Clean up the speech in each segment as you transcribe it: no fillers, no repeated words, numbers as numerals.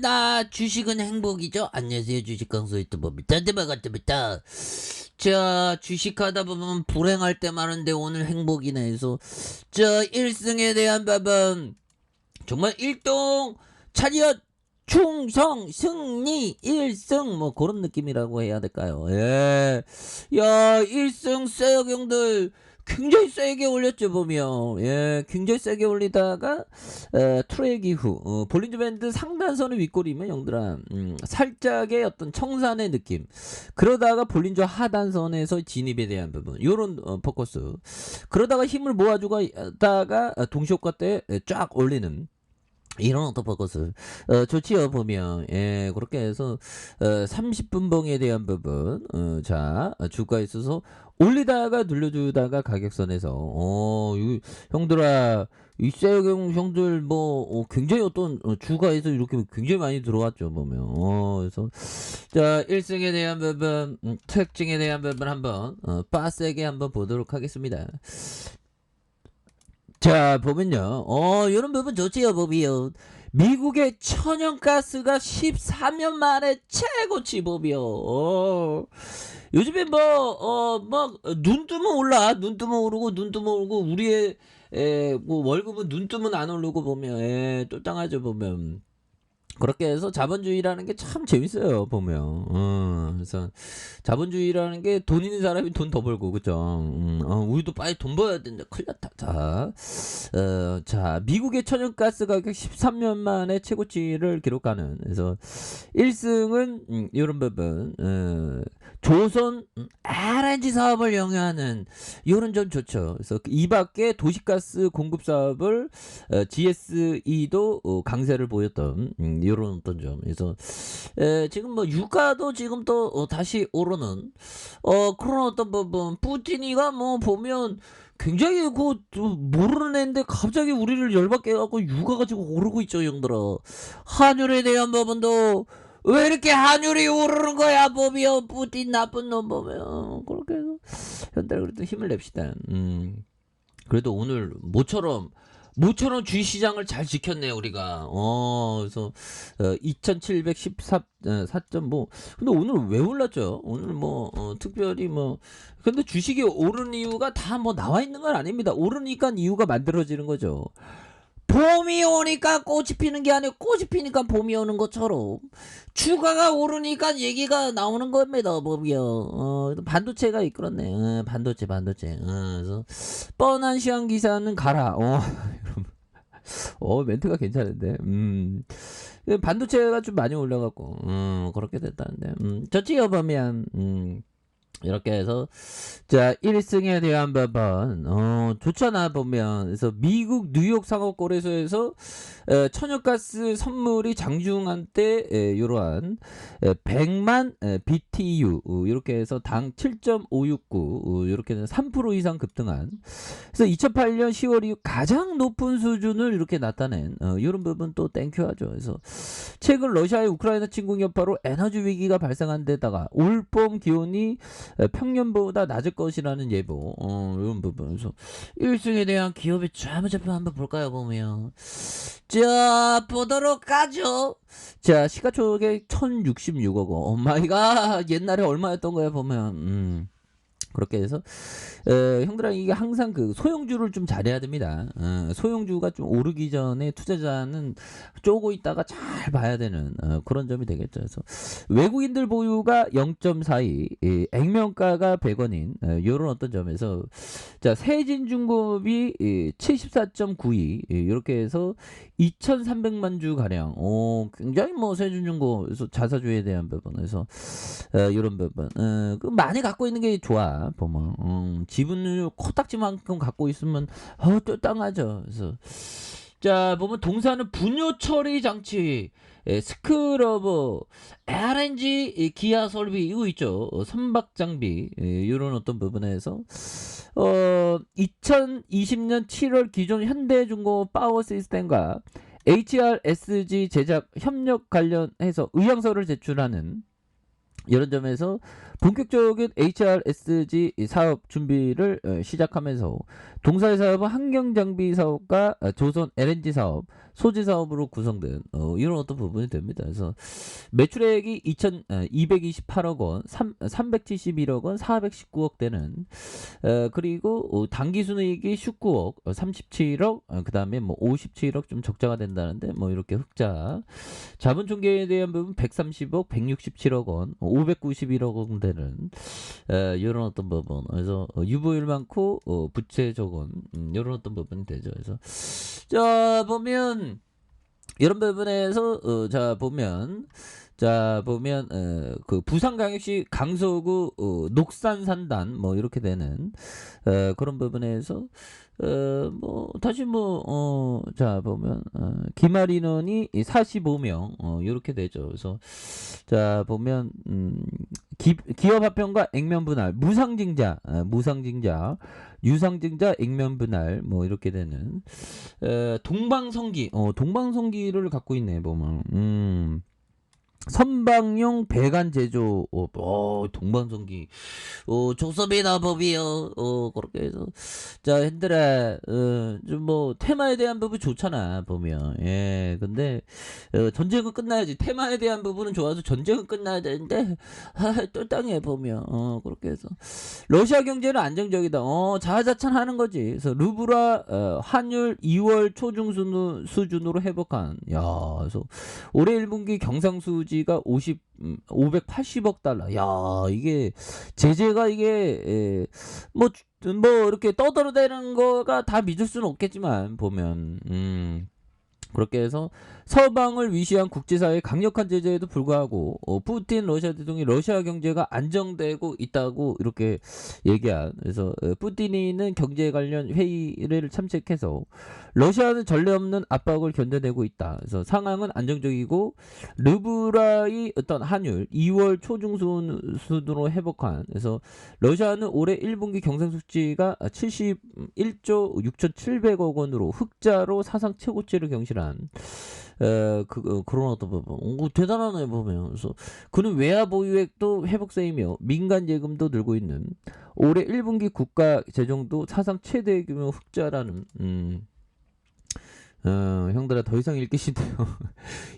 나 주식은 행복이죠. 안녕하세요, 주식 강사 유튜버입니다. 반갑습니다. 자, 주식하다 보면 불행할 때 많은데 오늘 행복이네 해서 자, 1승에 대한 법은 정말 일동 차리엇 충성 승리 1승 뭐 그런 느낌이라고 해야 될까요? 예. 야, 1승 세력형들 굉장히 세게 올렸죠 보면. 예, 굉장히 세게 올리다가 트랙 이후 볼린저 밴드 상단선의 윗골이면 형들아 살짝의 어떤 청산의 느낌. 그러다가 볼린저 하단선에서 진입에 대한 부분. 요런 포커스. 그러다가 힘을 모아주다가 동시효과 때 쫙 올리는 이런 오토포커스 좋지요 보면. 예, 그렇게 해서 30분 봉에 대한 부분 자 주가에 있어서 올리다가 눌려주다가 가격선에서 형들아 이 세경 형들 뭐 굉장히 어떤 주가에서 이렇게 굉장히 많이 들어왔죠 보면. 그래서 자 1승에 대한 부분 특징에 대한 부분 한번 빡세게 한번 보도록 하겠습니다. 자 보면요 이런 부분 좋지요 보면 미국의 천연가스가 13년 만에 최고치 보면 요즘에 눈 뜨면 올라 눈 뜨면 오르고 눈 뜨면 오르고 우리의 뭐 월급은 눈 뜨면 안 오르고 보면 똘땅하죠 보면. 그렇게 해서 자본주의라는 게 참 재밌어요 보면. 그래서 자본주의라는 게 돈 있는 사람이 돈 더 벌고 그죠. 우리도 빨리 돈 벌어야 된다. 큰일 났다. 자 미국의 천연가스 가격 13년 만에 최고치를 기록하는. 그래서 1승은 이런 부분 조선 LNG 사업을 영위하는 이런 점 좋죠. 그래서 이 밖에 도시가스 공급 사업을 GSE도 강세를 보였던 이런 어떤 점. 그래서 지금 뭐 유가도 지금 또 다시 오르는 그런 어떤 부분. 푸틴이가 뭐 보면 굉장히 모르는 애인데 갑자기 우리를 열받게 해갖고 유가 가지고 오르고 있죠 형들아. 환율에 대한 부분도 왜 이렇게 환율이 오르는 거야 보면 푸틴 나쁜 놈 보면. 그렇게 해서 현대 그래도 힘을 냅시다. 그래도 오늘 모처럼 주식시장을 잘 지켰네요 우리가. 그래서 2714 4.5. 근데 오늘 왜 올랐죠? 오늘 뭐 특별히 뭐 근데 주식이 오른 이유가 다 뭐 나와 있는 건 아닙니다. 오르니까 이유가 만들어지는 거죠. 봄이 오니까 꽃이 피는 게 아니고 꽃이 피니까 봄이 오는 것처럼 주가가 오르니까 얘기가 나오는 겁니다 보면. 반도체가 이끌었네. 반도체. 그래서 뻔한 시황 기사는 가라. 멘트가 괜찮은데. 반도체가 좀 많이 올라갔고 그렇게 됐다는데. 저치어 보면 이렇게 해서 자 1승에 대한 부분 좋잖아 보면. 그래서 미국 뉴욕 상업거래소에서 천연가스 선물이 장중한 때 이러한 100만 BTU 이렇게 해서 당 7.569 이렇게 3% 이상 급등한. 그래서 2008년 10월 이후 가장 높은 수준을 이렇게 나타낸 이런 부분 또 땡큐하죠. 그래서 최근 러시아의 우크라이나 침공 여파로 에너지 위기가 발생한 데다가 올봄 기온이 평년보다 낮을 것이라는 예보. 이런 부분에서 1승에 대한 기업의 좌무좌표 한번 볼까요 보면. 자 보도록 하죠. 자 시가총액 1066억 원. 오마이갓 옛날에 얼마였던 거야 보면. 그렇게 해서 형들아 이게 항상 그 소형주를 좀 잘해야 됩니다. 소형주가 좀 오르기 전에 투자자는 쪼고 있다가 잘 봐야 되는 그런 점이 되겠죠. 그래서 외국인들 보유가 0.42, 액면가가 100원인 이런 어떤 점에서 자 세진중공업이 74.92 이렇게 해서 2,300만 주 가량. 굉장히 뭐 세진중공업에서 자사주에 대한 부분에서 이런 부분 그 많이 갖고 있는 게 좋아 보면. 지분을 코딱지만큼 갖고 있으면 똘땅하죠. 그래서 자 보면 동사는 분요 처리 장치 스크러버 LNG 기아 설비 이거 있죠. 선박 장비 이런 어떤 부분에서 2020년 7월 기존 현대중공업 파워 시스템과 HRSG 제작 협력 관련해서 의향서를 제출하는 이런 점에서 본격적인 HRSG 사업 준비를 시작하면서 동사의 사업은 환경장비 사업과 조선 LNG 사업, 소재 사업으로 구성된 이런 어떤 부분이 됩니다. 그래서 매출액이 228억 원, 371억 원, 419억 되는 그리고 당기순이익이 19억, 37억, 그 다음에 뭐 57억 좀 적자가 된다는데 뭐 이렇게 흑자. 자본총계에 대한 부분 130억, 167억 원, 591억 원 되는 이런 어떤 부분. 그래서 유보율 많고 부채 적은 이런 어떤 부분이 되죠. 그래서 자 보면 이런 부분에서 자 보면 그 부산광역시 강서구 녹산산단 뭐 이렇게 되는 그런 부분에서 뭐 다시 자 보면 기말 인원이 45명 이렇게 되죠. 그래서 자 보면 기업 합병과 액면 분할, 무상증자, 유상증자, 액면 분할 뭐 이렇게 되는 동방성기를 갖고 있네 보면. 선박용 배관 제조, 동방성기, 조섭이나 법이요, 그렇게 해서, 자, 핸들아, 좀 뭐, 테마에 대한 부분 좋잖아, 보면, 예, 근데, 전쟁은 끝나야지. 테마에 대한 부분은 좋아서 전쟁은 끝나야 되는데, 또 땅에 보면, 그렇게 해서, 러시아 경제는 안정적이다, 자화자찬하는 거지. 그래서, 루브라, 환율 2월 초중 수준으로 회복한, 야, 그래서, 올해 1분기 경상수지가 580억 달러. 야, 이게 제재가 이게 뭐 이렇게 떠들어대는 거가 다 믿을 수는 없겠지만 보면 그렇게 해서 서방을 위시한 국제사회의 강력한 제재에도 불구하고 푸틴 러시아 대통령이 러시아 경제가 안정되고 있다고 이렇게 얘기한. 그래서 푸틴이는 경제 관련 회의를 참석해서 러시아는 전례 없는 압박을 견뎌내고 있다. 그래서 상황은 안정적이고 르브라의 어떤 환율 2월 초중순으로 회복한. 그래서 러시아는 올해 1분기 경상수지가 71조 6,700억 원으로 흑자로 사상 최고치를 경신한 그런 어떤 부분. 대단하네 보면. 그래서 그는 외화 보유액도 회복세이며 민간 예금도 늘고 있는 올해 1분기 국가 재정도 사상 최대 규모 흑자라는. 형들아 더 이상 읽기 싫대요.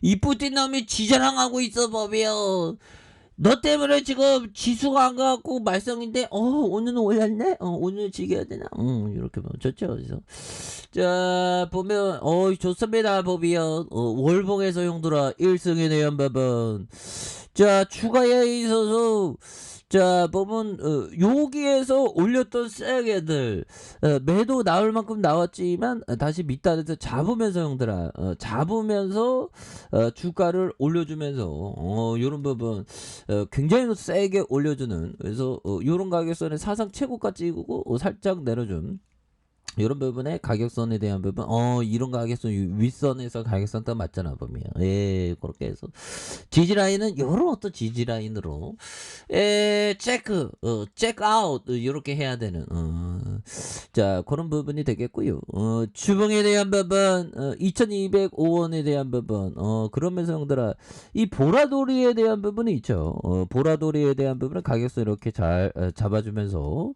이 푸틴 놈이 지자랑하고 있어 법이요. 너 때문에 지금 지수가 안 가갖고 말썽인데 오늘은 올랐네. 오늘 지겨야 되나. 이렇게 보면 좋죠. 그래서 자 보면 좋습니다 법이요. 월봉에서 형들아 1승에 대한 법은 자 추가에 있어서 자 보면 여기에서 올렸던 쎄게들 매도 나올 만큼 나왔지만 다시 밑단에서 잡으면서 형들아 잡으면서 주가를 올려주면서 요런 부분 굉장히 세게 올려주는. 그래서 요런 가격선에 사상 최고가 찍고 살짝 내려준 이런 부분에 가격선에 대한 부분, 이런 가격선 윗선에서 가격선 딱 맞잖아 보면. 예, 그렇게 해서 지지라인은 요런 어떤 지지라인으로 체크 아웃 이렇게 해야 되는 자 그런 부분이 되겠고요. 주봉에 대한 부분 2205원에 대한 부분 그러면서 형들아 이 보라돌이에 대한 부분이 있죠. 보라돌이에 대한 부분은 가격선 이렇게 잘 잡아주면서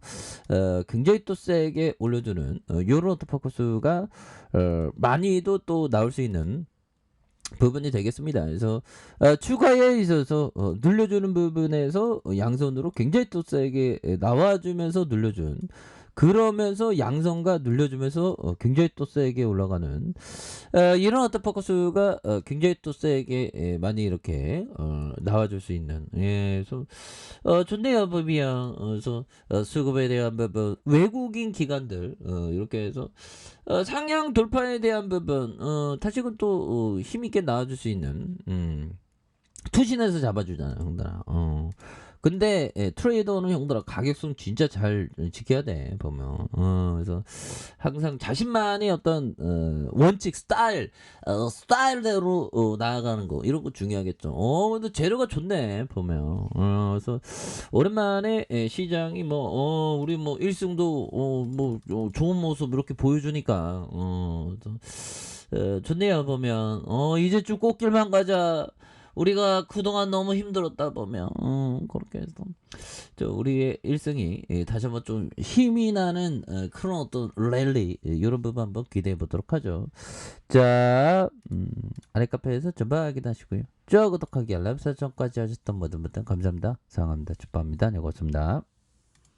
굉장히 또 세게 올려주는 요런 어떤 포커스가 많이도 또 나올 수 있는 부분이 되겠습니다. 그래서 추가에 있어서 늘려주는 부분에서 양선으로 굉장히 또 세게 나와주면서 늘려준. 그러면서 양선과 늘려주면서 굉장히 또 세게 올라가는 이런 어떤 포커스가 굉장히 또 세게 많이 이렇게 나와줄 수 있는. 예, 그래서 좋네요 법이야. 그래서 수급에 대한 부분 외국인 기관들 이렇게 해서 상향 돌파에 대한 부분 다시금 또 힘있게 나와줄 수 있는 투신해서 잡아주잖아요 형들아. 근데 트레이더는 형들아 가격선 진짜 잘 지켜야 돼 보면. 그래서 항상 자신만의 어떤 원칙 스타일대로 나아가는 거 이런 거 중요하겠죠. 근데 재료가 좋네 보면. 그래서 오랜만에 시장이 우리 1승도 좋은 모습 이렇게 보여주니까 좋네요 보면. 이제 쭉 꽃길만 가자. 우리가 그동안 너무 힘들었다 보면 그렇게 해서 우리의 일생이 다시 한번 좀 힘이 나는 그런 어떤 랠리 이런 부분 한번 기대해 보도록 하죠. 자, 아래 카페에서 전방 확인하시고요. 구독하기 알람 설정까지 하셨던 모든 분들 감사합니다. 사랑합니다. 축복합니다. 네, 고맙습니다.